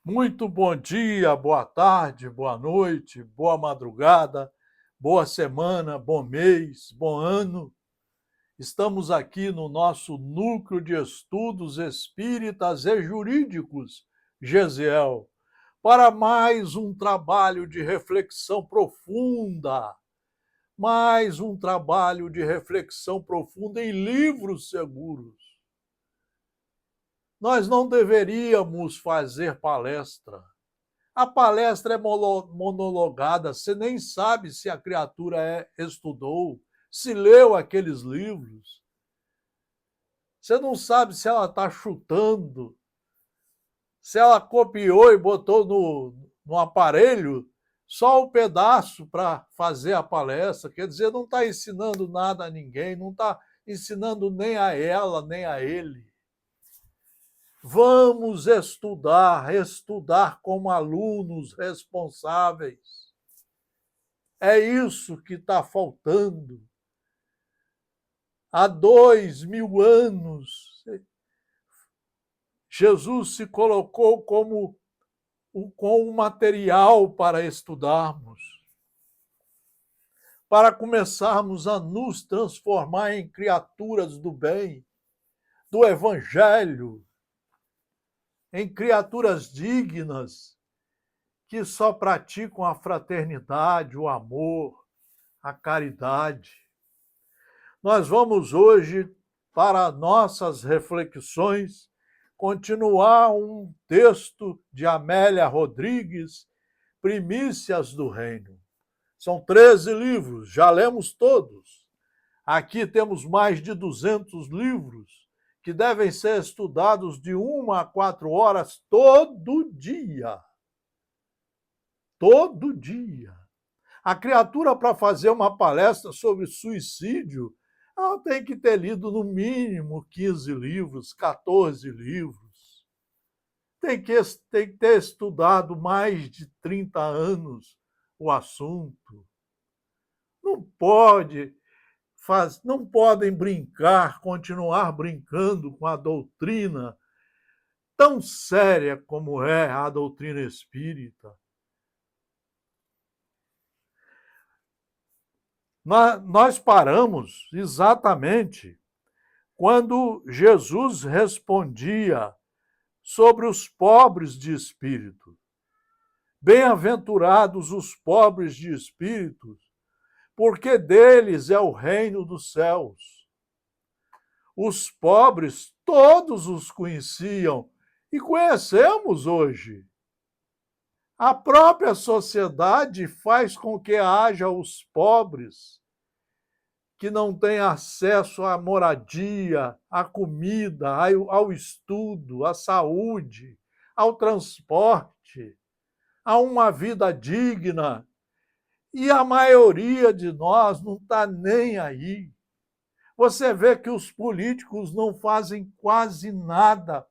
Muito bom dia, boa tarde, boa noite, boa madrugada, boa semana, bom mês, bom ano. Estamos aqui no nosso Núcleo de Estudos Espíritas e Jurídicos, Gesiel, para mais um trabalho de reflexão profunda, mais um trabalho de reflexão profunda em livros seguros. Nós não deveríamos fazer palestra. A palestra é monologada, você nem sabe se a criatura estudou, se leu aqueles livros. Você não sabe se ela está chutando, se ela copiou e botou no aparelho só o pedaço para fazer a palestra. Quer dizer, não está ensinando nada a ninguém, não está ensinando nem a ela, nem a ele. Vamos estudar como alunos responsáveis. É isso que está faltando. Há 2000 anos, Jesus se colocou com um material para estudarmos, para começarmos a nos transformar em criaturas do bem, do Evangelho, em criaturas dignas, que só praticam a fraternidade, o amor, a caridade. Nós vamos hoje, para nossas reflexões, continuar um texto de Amélia Rodrigues, Primícias do Reino. São 13 livros, já lemos todos. Aqui temos mais de 200 livros que devem ser estudados de 1 a 4 horas todo dia. Todo dia. A criatura, para fazer uma palestra sobre suicídio, ela tem que ter lido no mínimo 15 livros, 14 livros. Tem que ter estudado mais de 30 anos o assunto. Não podem continuar brincando com a doutrina tão séria como é a doutrina espírita. Nós paramos exatamente quando Jesus respondia sobre os pobres de espírito. Bem-aventurados os pobres de espírito, porque deles é o reino dos céus. Os pobres, todos os conheciam e conhecemos hoje. A própria sociedade faz com que haja os pobres que não têm acesso à moradia, à comida, ao estudo, à saúde, ao transporte, a uma vida digna. E a maioria de nós não está nem aí. Você vê que os políticos não fazem quase nada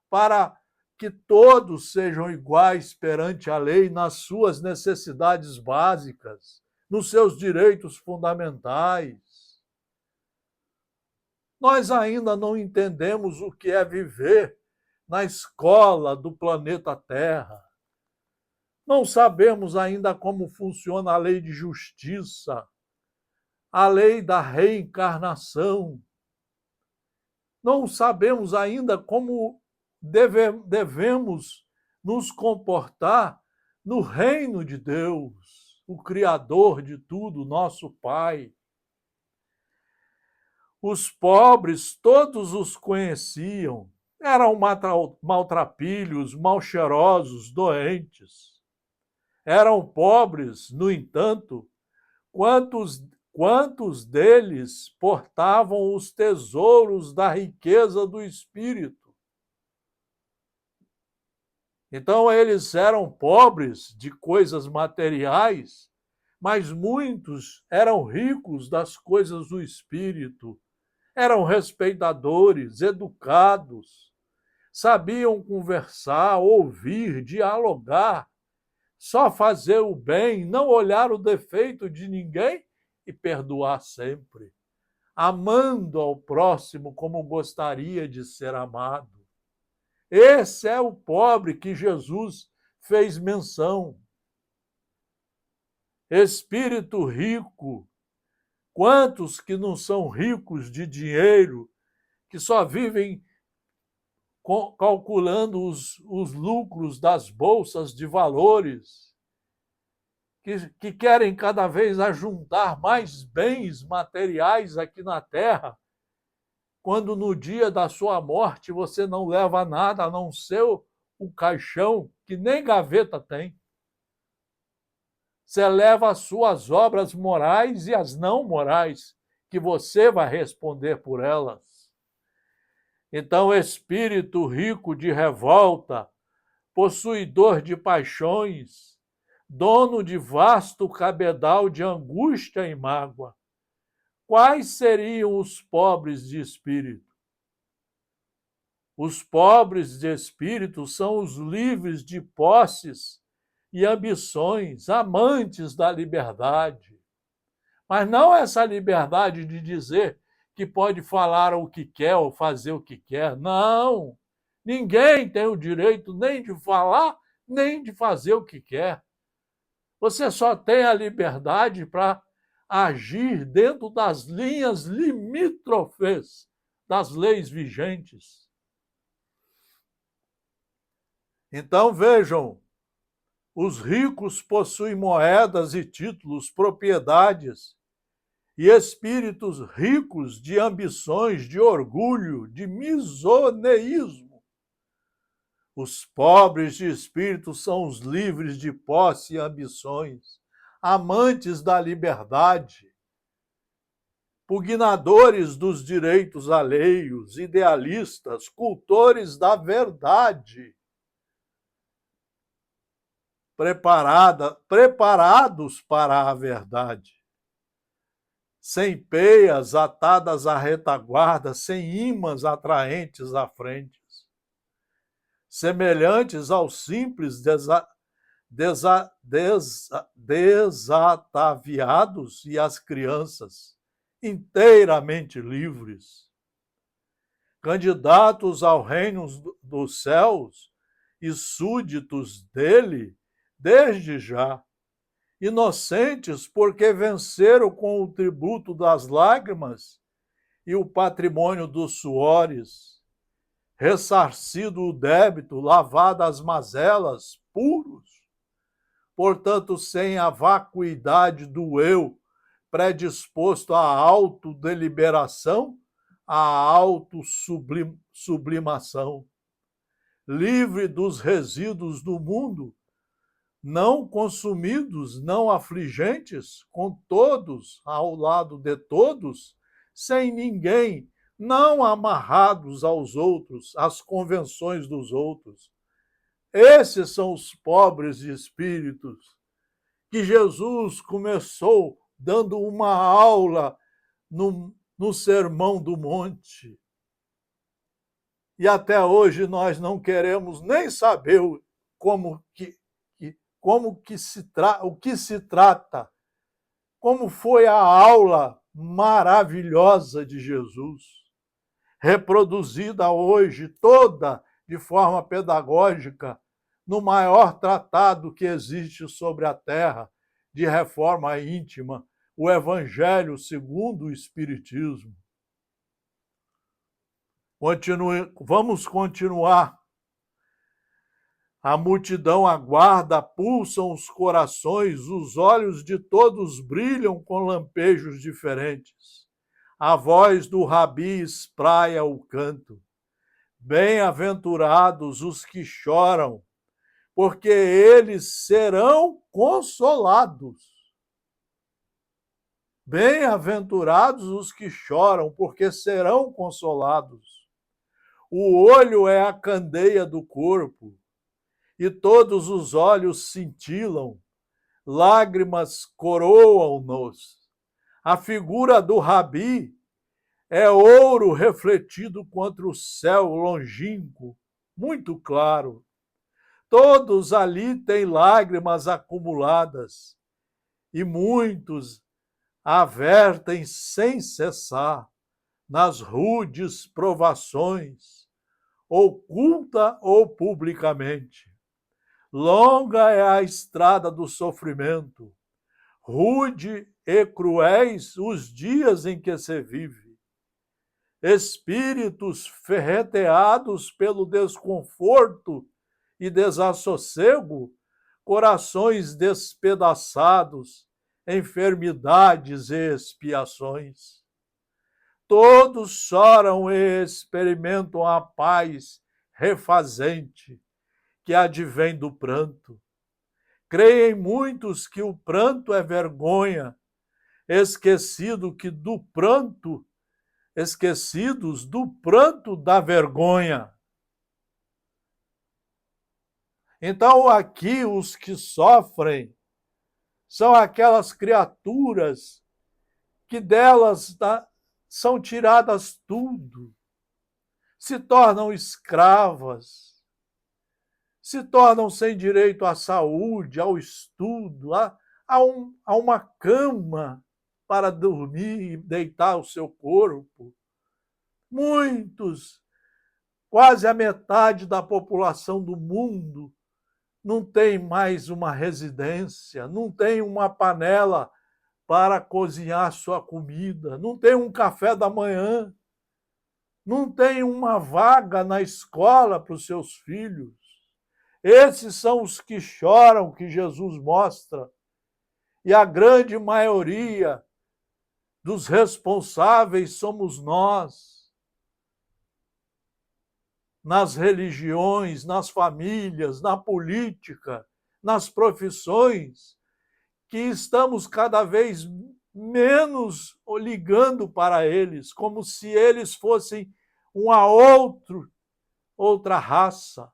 para que todos sejam iguais perante a lei nas suas necessidades básicas, nos seus direitos fundamentais. Nós ainda não entendemos o que é viver na escola do planeta Terra. Não sabemos ainda como funciona a lei de justiça, a lei da reencarnação. Não sabemos ainda como devemos nos comportar no reino de Deus, o Criador de tudo, nosso Pai. Os pobres, todos os conheciam, eram maltrapilhos, mal-cheirosos, doentes. Eram pobres, no entanto, quantos deles portavam os tesouros da riqueza do espírito. Então, eles eram pobres de coisas materiais, mas muitos eram ricos das coisas do espírito. Eram respeitadores, educados, sabiam conversar, ouvir, dialogar, só fazer o bem, não olhar o defeito de ninguém e perdoar sempre, amando ao próximo como gostaria de ser amado. Esse é o pobre que Jesus fez menção. Espírito rico. Quantos que não são ricos de dinheiro, que só vivem calculando os lucros das bolsas de valores, que querem cada vez ajuntar mais bens materiais aqui na Terra, quando no dia da sua morte você não leva nada a não ser o caixão, que nem gaveta tem. Você leva as suas obras morais e as não morais, que você vai responder por elas. Então, espírito rico de revolta, possuidor de paixões, dono de vasto cabedal de angústia e mágoa. Quais seriam os pobres de espírito? Os pobres de espírito são os livres de posses e ambições, amantes da liberdade. Mas não essa liberdade de dizer que pode falar o que quer ou fazer o que quer. Não! Ninguém tem o direito nem de falar, nem de fazer o que quer. Você só tem a liberdade para agir dentro das linhas limítrofes das leis vigentes. Então, vejam, os ricos possuem moedas e títulos, propriedades, e espíritos ricos de ambições, de orgulho, de misoneísmo. Os pobres de espírito são os livres de posse e ambições, amantes da liberdade, pugnadores dos direitos alheios, idealistas, cultores da verdade, preparados para a verdade, sem peias atadas à retaguarda, sem ímãs atraentes à frente, semelhantes aos simples desataviados e às crianças, inteiramente livres, candidatos ao reino dos céus e súditos dele desde já, inocentes porque venceram com o tributo das lágrimas e o patrimônio dos suores, ressarcido o débito, lavado as mazelas, puros, portanto, sem a vacuidade do eu, predisposto à autodeliberação, à autossublimação, livre dos resíduos do mundo, não consumidos, não afligentes, com todos, ao lado de todos, sem ninguém, não amarrados aos outros, às convenções dos outros. Esses são os pobres de espíritos, que Jesus começou dando uma aula no Sermão do Monte. E até hoje nós não queremos nem saber o que se trata, como foi a aula maravilhosa de Jesus, reproduzida hoje toda de forma pedagógica no maior tratado que existe sobre a terra de reforma íntima, o Evangelho segundo o Espiritismo. Vamos continuar. A multidão aguarda, pulsam os corações, os olhos de todos brilham com lampejos diferentes. A voz do Rabi espraia o canto. Bem-aventurados os que choram, porque eles serão consolados. Bem-aventurados os que choram, porque serão consolados. O olho é a candeia do corpo, e todos os olhos cintilam, lágrimas coroam-nos. A figura do Rabi é ouro refletido contra o céu longínquo, muito claro. Todos ali têm lágrimas acumuladas, e muitos a vertem sem cessar nas rudes provações, oculta ou publicamente. Longa é a estrada do sofrimento, rude e cruéis os dias em que se vive. Espíritos ferreteados pelo desconforto e desassossego, corações despedaçados, enfermidades e expiações. Todos choram e experimentam a paz refazente que advém do pranto. Creem muitos que o pranto é vergonha, esquecidos do pranto da vergonha. Então, aqui os que sofrem são aquelas criaturas que delas são tiradas tudo, se tornam escravas, se tornam sem direito à saúde, ao estudo, a uma cama para dormir e deitar o seu corpo. Muitos, quase a metade da população do mundo, não tem mais uma residência, não tem uma panela para cozinhar sua comida, não tem um café da manhã, não tem uma vaga na escola para os seus filhos. Esses são os que choram, que Jesus mostra. E a grande maioria dos responsáveis somos nós. Nas religiões, nas famílias, na política, nas profissões, que estamos cada vez menos ligando para eles, como se eles fossem outra raça,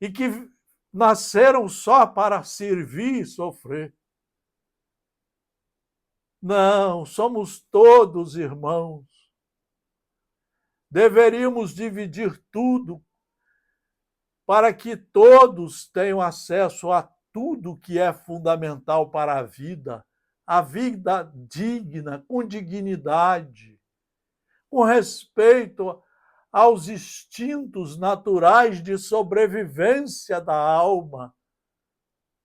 e que nasceram só para servir e sofrer. Não, somos todos irmãos. Deveríamos dividir tudo para que todos tenham acesso a tudo que é fundamental para a vida digna, com dignidade, com respeito aos instintos naturais de sobrevivência da alma,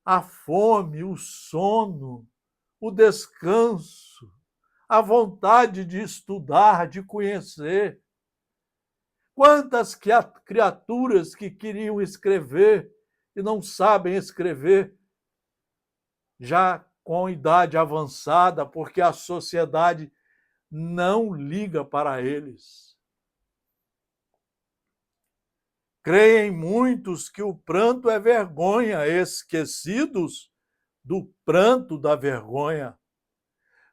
a fome, o sono, o descanso, a vontade de estudar, de conhecer. Quantas criaturas que queriam escrever e não sabem escrever, já com idade avançada, porque a sociedade não liga para eles. Creem muitos que o pranto é vergonha, esquecidos do pranto da vergonha.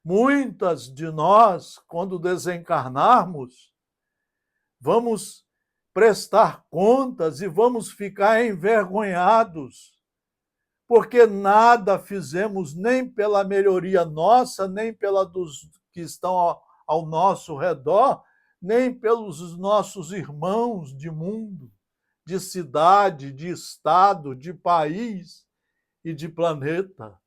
Muitas de nós, quando desencarnarmos, vamos prestar contas e vamos ficar envergonhados, porque nada fizemos nem pela melhoria nossa, nem pela dos que estão ao nosso redor, nem pelos nossos irmãos de mundo, de cidade, de estado, de país e de planeta.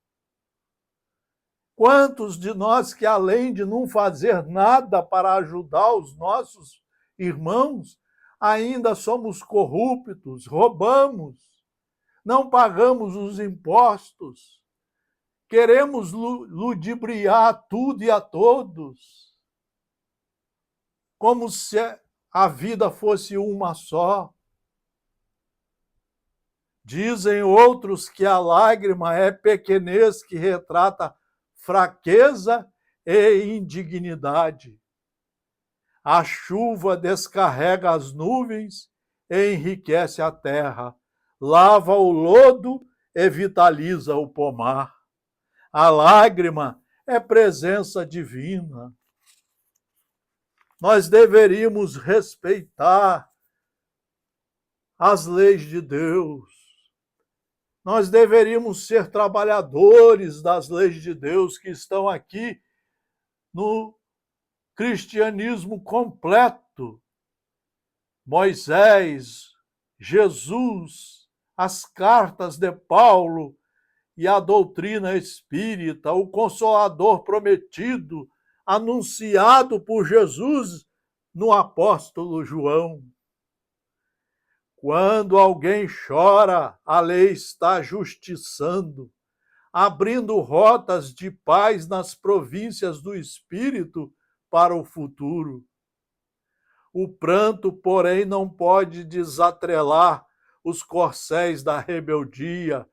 Quantos de nós que, além de não fazer nada para ajudar os nossos irmãos, ainda somos corruptos, roubamos, não pagamos os impostos, queremos ludibriar tudo e a todos, como se a vida fosse uma só. Dizem outros que a lágrima é pequenez que retrata fraqueza e indignidade. A chuva descarrega as nuvens e enriquece a terra, lava o lodo e vitaliza o pomar. A lágrima é presença divina. Nós deveríamos respeitar as leis de Deus. Nós deveríamos ser trabalhadores das leis de Deus que estão aqui no cristianismo completo. Moisés, Jesus, as cartas de Paulo e a doutrina espírita, o Consolador prometido, anunciado por Jesus no apóstolo João. Quando alguém chora, a lei está justiçando, abrindo rotas de paz nas províncias do espírito para o futuro. O pranto, porém, não pode desatrelar os corcéis da rebeldia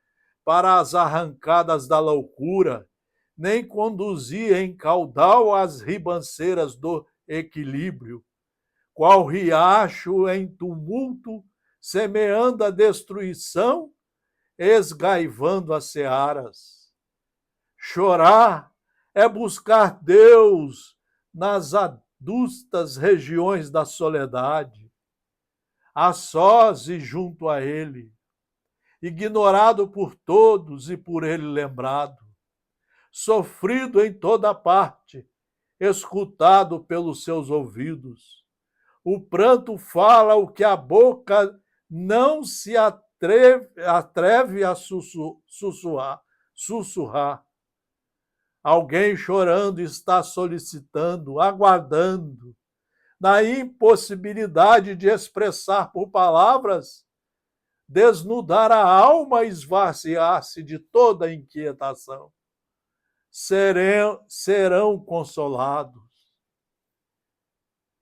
para as arrancadas da loucura, nem conduzir em caudal as ribanceiras do equilíbrio, qual riacho em tumulto, semeando a destruição, esgaivando as searas. Chorar é buscar Deus nas adustas regiões da soledade, a sós e junto a Ele, ignorado por todos e por Ele lembrado, sofrido em toda parte, escutado pelos seus ouvidos. O pranto fala o que a boca não se atreve a sussurrar. Alguém chorando está solicitando, aguardando, na impossibilidade de expressar por palavras, desnudar a alma e esvaziar-se de toda inquietação. Serão consolados.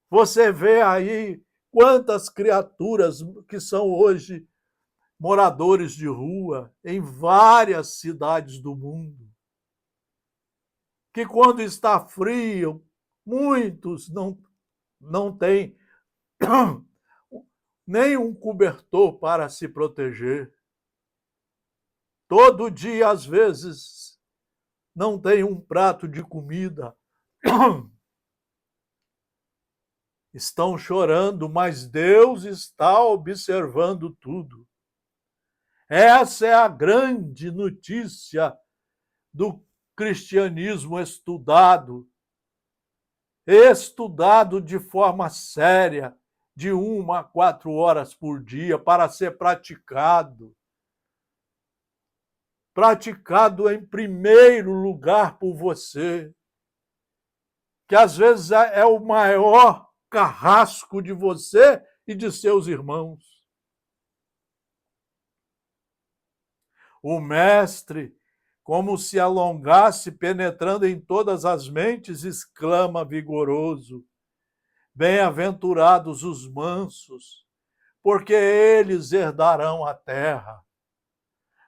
Você vê aí quantas criaturas que são hoje moradores de rua em várias cidades do mundo, que quando está frio, muitos não têm nem um cobertor para se proteger. Todo dia, às vezes, não tem um prato de comida. Estão chorando, mas Deus está observando tudo. Essa é a grande notícia do cristianismo estudado de forma séria, de 1 a 4 horas por dia, para ser praticado. Praticado em primeiro lugar por você, que às vezes é o maior carrasco de você e de seus irmãos. O mestre, como se alongasse, penetrando em todas as mentes, exclama vigoroso: bem-aventurados os mansos, porque eles herdarão a terra.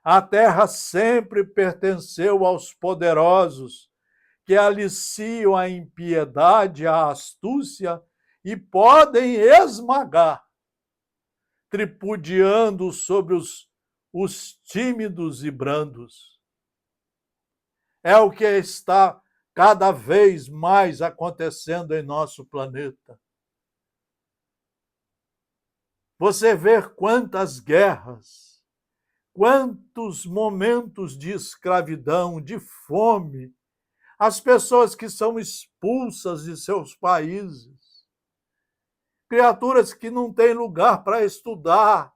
A terra sempre pertenceu aos poderosos, que aliciam a impiedade e a astúcia e podem esmagar, tripudiando sobre os tímidos e brandos. É o que está cada vez mais acontecendo em nosso planeta. Você vê quantas guerras, quantos momentos de escravidão, de fome, as pessoas que são expulsas de seus países, criaturas que não têm lugar para estudar,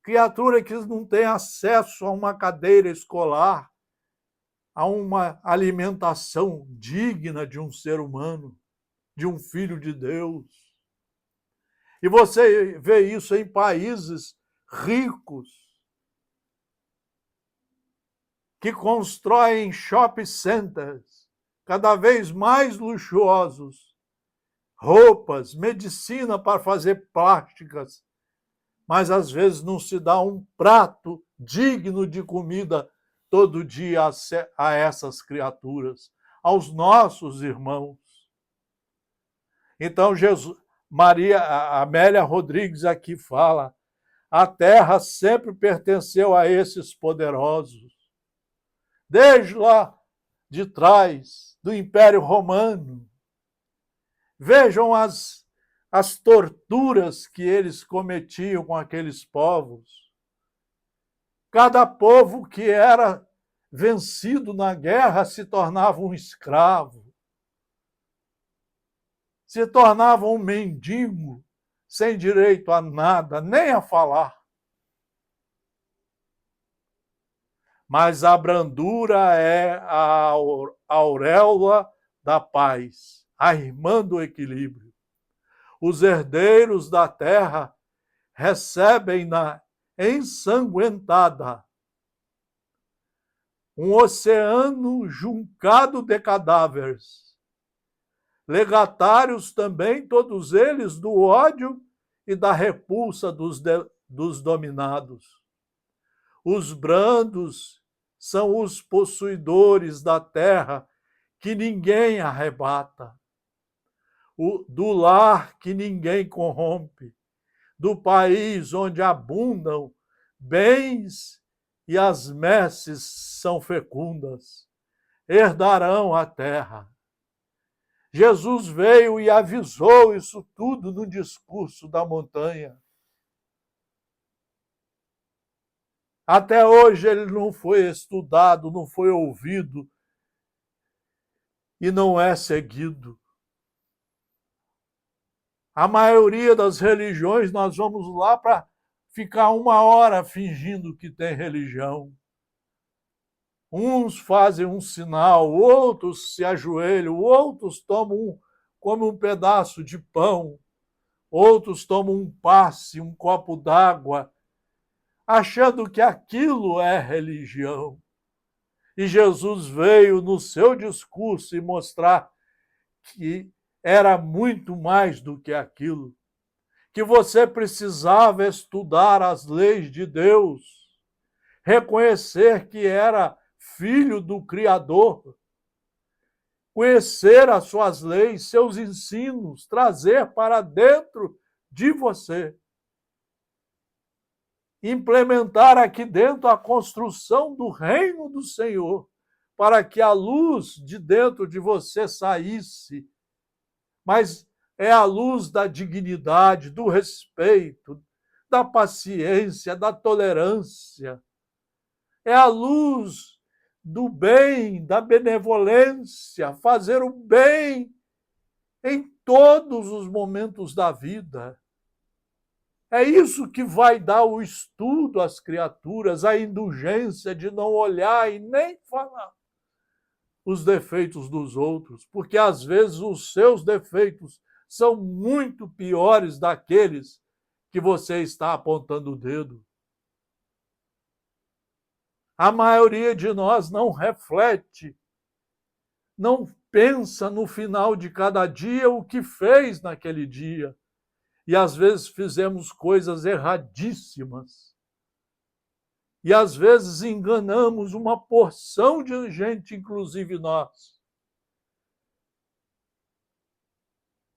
criatura que não tem acesso a uma cadeira escolar, a uma alimentação digna de um ser humano, de um filho de Deus. E você vê isso em países ricos, que constroem shopping centers cada vez mais luxuosos, roupas, medicina para fazer plásticas, mas às vezes não se dá um prato digno de comida todo dia a essas criaturas, aos nossos irmãos. Então, a Amélia Rodrigues aqui fala: a terra sempre pertenceu a esses poderosos. Desde lá de trás, do Império Romano. Vejam as torturas que eles cometiam com aqueles povos. Cada povo que era vencido na guerra se tornava um escravo, se tornava um mendigo, sem direito a nada, nem a falar. Mas a brandura é a auréola da paz, a irmã do equilíbrio. Os herdeiros da terra recebem-na ensanguentada. Um oceano juncado de cadáveres. Legatários também, todos eles, do ódio e da repulsa dos dominados. Os brandos são os possuidores da terra que ninguém arrebata, do lar que ninguém corrompe, do país onde abundam bens e as messes são fecundas, herdarão a terra. Jesus veio e avisou isso tudo no discurso da montanha. Até hoje ele não foi estudado, não foi ouvido e não é seguido. A maioria das religiões, nós vamos lá para ficar 1 hora fingindo que tem religião. Uns fazem um sinal, outros se ajoelham, outros comem um pedaço de pão, outros tomam um passe, um copo d'água, achando que aquilo é religião. E Jesus veio no seu discurso e mostrar que era muito mais do que aquilo, que você precisava estudar as leis de Deus, reconhecer que era filho do Criador, conhecer as suas leis, seus ensinos, trazer para dentro de você. Implementar aqui dentro a construção do reino do Senhor, para que a luz de dentro de você saísse. Mas é a luz da dignidade, do respeito, da paciência, da tolerância. É a luz do bem, da benevolência, fazer o bem em todos os momentos da vida. É isso que vai dar o estudo às criaturas, a indulgência de não olhar e nem falar os defeitos dos outros, porque às vezes os seus defeitos são muito piores daqueles que você está apontando o dedo. A maioria de nós não reflete, não pensa no final de cada dia o que fez naquele dia. E às vezes fizemos coisas erradíssimas. E às vezes enganamos uma porção de gente, inclusive nós,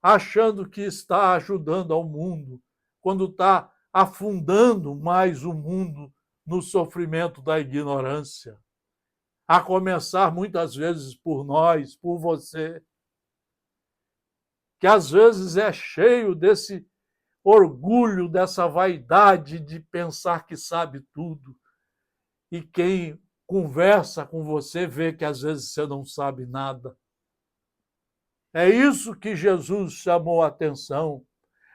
achando que está ajudando ao mundo, quando está afundando mais o mundo no sofrimento da ignorância. A começar muitas vezes por nós, por você, que às vezes é cheio desse orgulho, dessa vaidade de pensar que sabe tudo. E quem conversa com você vê que às vezes você não sabe nada. É isso que Jesus chamou a atenção.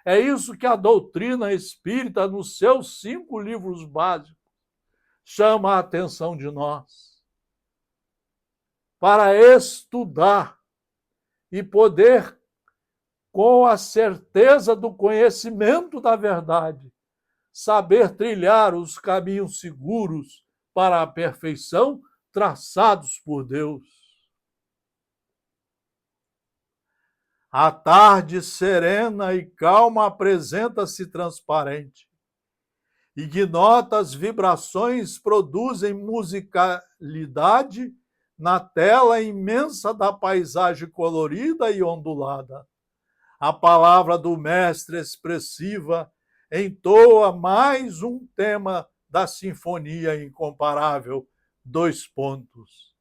É isso que a doutrina espírita, nos seus 5 livros básicos, chama a atenção de nós. Para estudar e poder, com a certeza do conhecimento da verdade, saber trilhar os caminhos seguros para a perfeição traçados por Deus. A tarde serena e calma apresenta-se transparente. Ignotas vibrações produzem musicalidade na tela imensa da paisagem colorida e ondulada. A palavra do mestre expressiva entoa mais um tema da sinfonia incomparável. 2 pontos.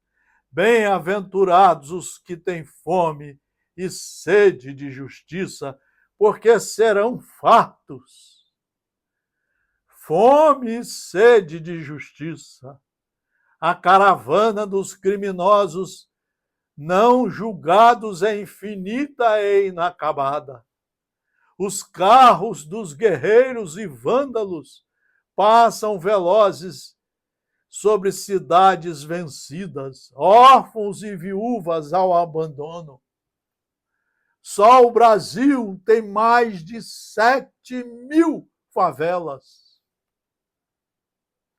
Bem-aventurados os que têm fome e sede de justiça, porque serão fartos. Fome e sede de justiça. A caravana dos criminosos não julgados é infinita e inacabada. Os carros dos guerreiros e vândalos passam velozes sobre cidades vencidas, órfãos e viúvas ao abandono. Só o Brasil tem mais de 7.000 favelas.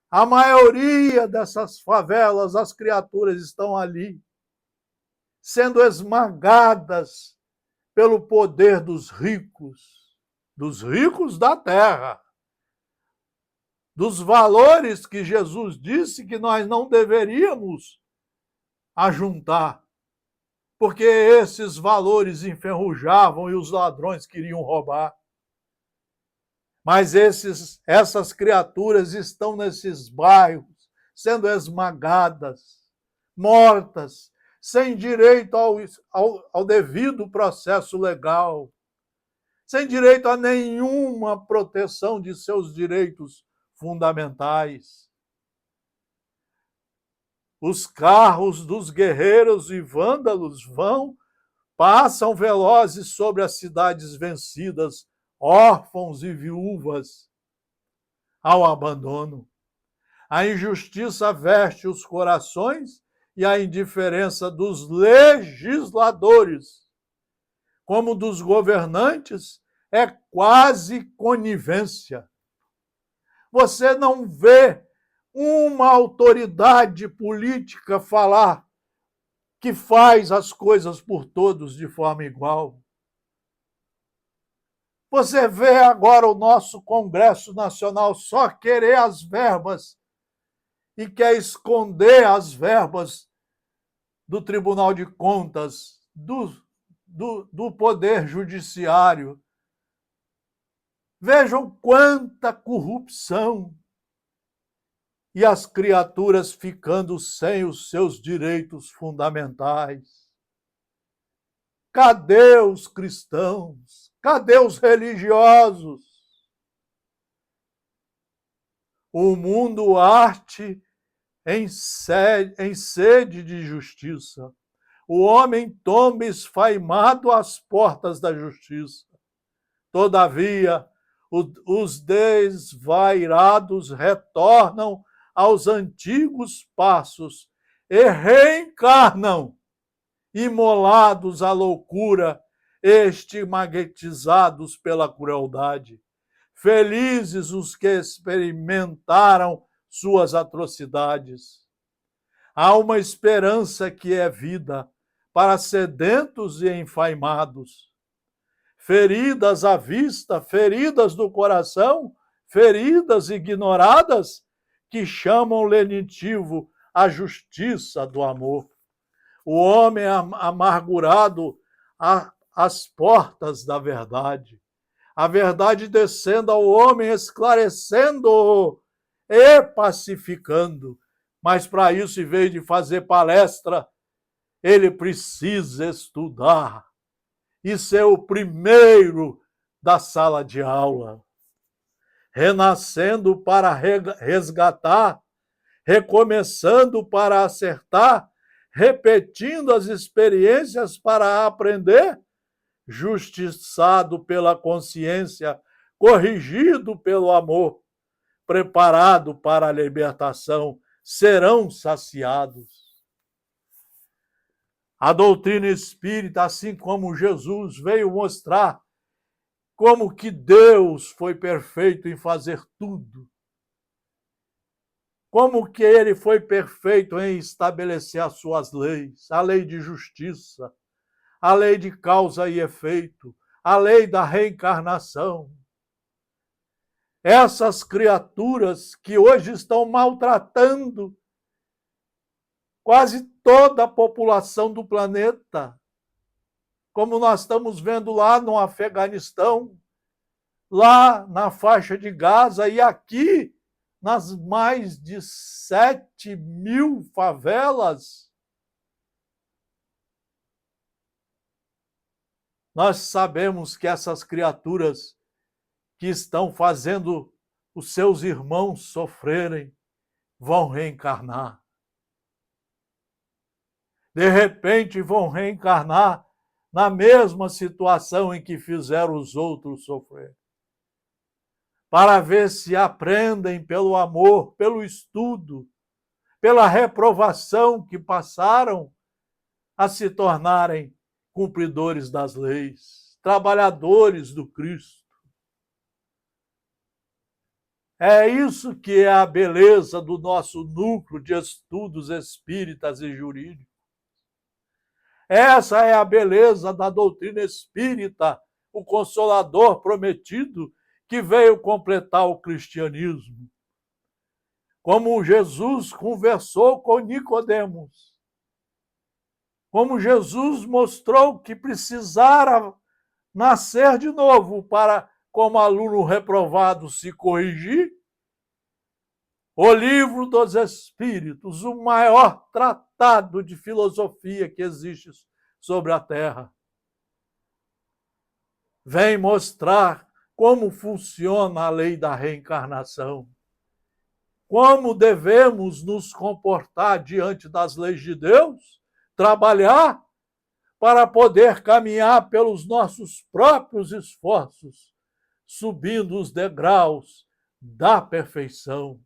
A maioria dessas favelas, as criaturas estão ali, sendo esmagadas pelo poder dos ricos da terra, dos valores que Jesus disse que nós não deveríamos ajuntar, porque esses valores enferrujavam e os ladrões queriam roubar. Mas essas criaturas estão nesses bairros, sendo esmagadas, mortas, sem direito ao devido processo legal, sem direito a nenhuma proteção de seus direitos fundamentais. Os carros dos guerreiros e vândalos passam velozes sobre as cidades vencidas, órfãos e viúvas ao abandono. A injustiça veste os corações e a indiferença dos legisladores, como dos governantes, é quase conivência. Você não vê uma autoridade política falar que faz as coisas por todos de forma igual. Você vê agora o nosso Congresso Nacional só querer as verbas e quer esconder as verbas do Tribunal de Contas, do Poder Judiciário. Vejam quanta corrupção e as criaturas ficando sem os seus direitos fundamentais. Cadê os cristãos? Cadê os religiosos? O mundo arte em sede de justiça. O homem tomba esfaimado às portas da justiça. Todavia, os desvairados retornam aos antigos passos e reencarnam, imolados à loucura, estigmatizados pela crueldade. Felizes os que experimentaram suas atrocidades. Há uma esperança que é vida para sedentos e enfaimados. Feridas à vista, feridas do coração, feridas ignoradas, que chamam lenitivo a justiça do amor. O homem amargurado às portas da verdade. A verdade descendo ao homem, esclarecendo-o e pacificando. Mas para isso, em vez de fazer palestra, ele precisa estudar e ser o primeiro da sala de aula, renascendo para resgatar, recomeçando para acertar, repetindo as experiências para aprender, justiçado pela consciência, corrigido pelo amor, preparado para a libertação, serão saciados. A doutrina espírita, assim como Jesus veio mostrar como que Deus foi perfeito em fazer tudo, como que ele foi perfeito em estabelecer as suas leis, a lei de justiça, a lei de causa e efeito, a lei da reencarnação. Essas criaturas que hoje estão maltratando quase toda a população do planeta, como nós estamos vendo lá no Afeganistão, lá na faixa de Gaza e aqui nas mais de 7.000 favelas. Nós sabemos que essas criaturas que estão fazendo os seus irmãos sofrerem vão reencarnar. De repente vão reencarnar na mesma situação em que fizeram os outros sofrer. Para ver se aprendem pelo amor, pelo estudo, pela reprovação que passaram a se tornarem cumpridores das leis, trabalhadores do Cristo. É isso que é a beleza do nosso núcleo de estudos espíritas e jurídicos. Essa é a beleza da doutrina espírita, o Consolador prometido que veio completar o cristianismo. Como Jesus conversou com Nicodemos, como Jesus mostrou que precisara nascer de novo para, como aluno reprovado, se corrigir, o Livro dos Espíritos, o maior tratado de filosofia que existe sobre a Terra, vem mostrar como funciona a lei da reencarnação, como devemos nos comportar diante das leis de Deus, trabalhar para poder caminhar pelos nossos próprios esforços, subindo os degraus da perfeição.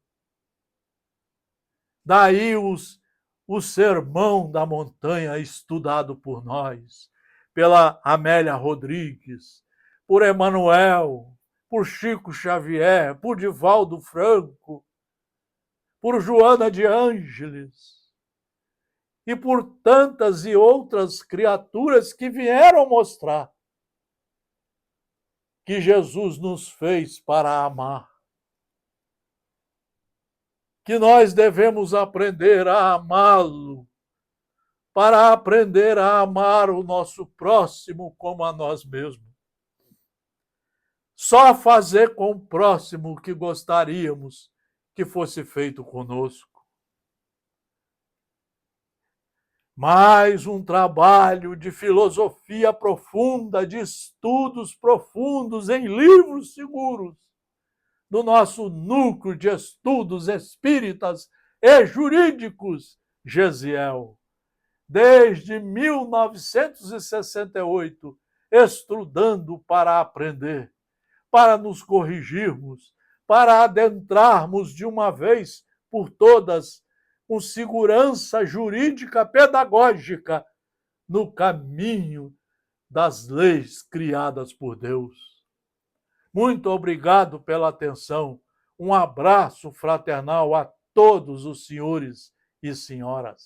Daí o sermão da montanha estudado por nós, pela Amélia Rodrigues, por Emmanuel, por Chico Xavier, por Divaldo Franco, por Joana de Ângeles e por tantas e outras criaturas que vieram mostrar que Jesus nos fez para amar. Que nós devemos aprender a amá-lo, para aprender a amar o nosso próximo como a nós mesmos. Só fazer com o próximo o que gostaríamos que fosse feito conosco. Mais um trabalho de filosofia profunda, de estudos profundos em livros seguros, do nosso núcleo de estudos espíritas e jurídicos, Gesiel. Desde 1968, estudando para aprender, para nos corrigirmos, para adentrarmos de uma vez por todas, com segurança jurídica pedagógica, no caminho das leis criadas por Deus. Muito obrigado pela atenção. Um abraço fraternal a todos os senhores e senhoras.